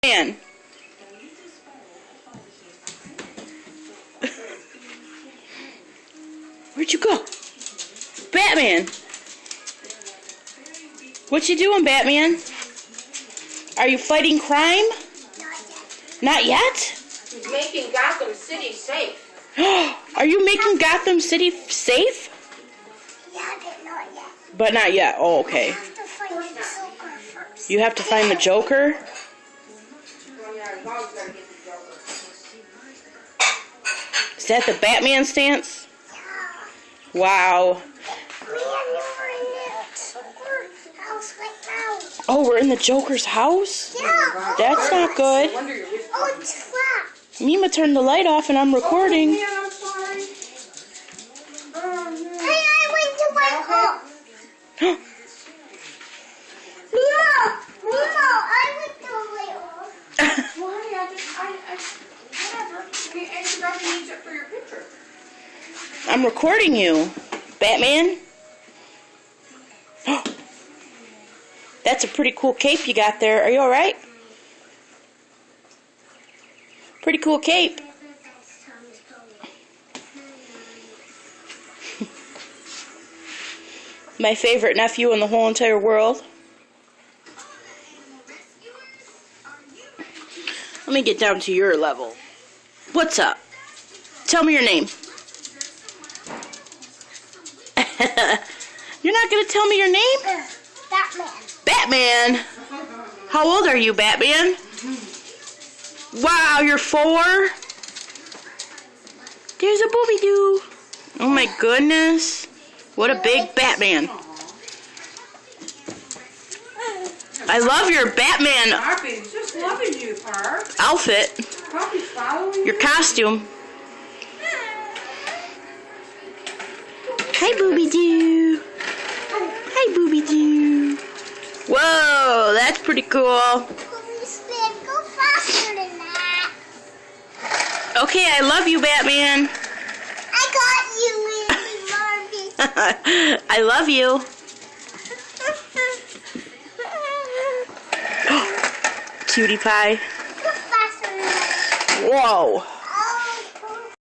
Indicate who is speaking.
Speaker 1: Man. Where'd you go? Batman. What you doing, Batman? Are you fighting crime? Not yet.
Speaker 2: He's making Gotham City safe.
Speaker 1: Are you making Gotham City safe?
Speaker 3: Yeah, but not yet.
Speaker 1: But not yet. Oh, okay.
Speaker 3: You have to find the Joker first.
Speaker 1: You have to find the Joker?
Speaker 2: Well, yeah, as long as you gotta get the Joker.
Speaker 1: Is that the Batman stance?
Speaker 3: Yeah.
Speaker 1: Wow.
Speaker 3: Me and you were in the house right now.
Speaker 1: Oh, we're in the Joker's house?
Speaker 3: Yeah.
Speaker 1: That's not good.
Speaker 2: No wonder you're whispering.
Speaker 3: Oh, it's locked.
Speaker 1: Mima turned the light off and I'm recording.
Speaker 2: Oh, man, I'm sorry. Oh, man.
Speaker 3: Hey, I went to wake up. Mima, I went to wake up.
Speaker 2: Why? Whatever. We answered up and needs it for your picture.
Speaker 1: I'm recording you, Batman. That's a pretty cool cape you got there. Are you alright? Pretty cool cape. My favorite nephew in the whole entire world. Let me get down to your level. What's up? Tell me your name. You're not going to tell me your name?
Speaker 3: Batman.
Speaker 1: Batman. How old are you, Batman? Wow, you're 4? There's a booby-doo. Oh my goodness. What a big Batman. I love your Batman
Speaker 2: Poppy's just loving you, Park.
Speaker 1: outfit.
Speaker 2: Poppy's following
Speaker 1: Your
Speaker 2: you.
Speaker 1: costume. Hi, booby-doo. Hi, booby-doo. Whoa, that's pretty cool.
Speaker 3: Policeman, go faster than that.
Speaker 1: Okay, I love you, Batman.
Speaker 3: I got you, Barbie.
Speaker 1: I love you. Cutie pie.
Speaker 3: Go faster than that.
Speaker 1: Whoa.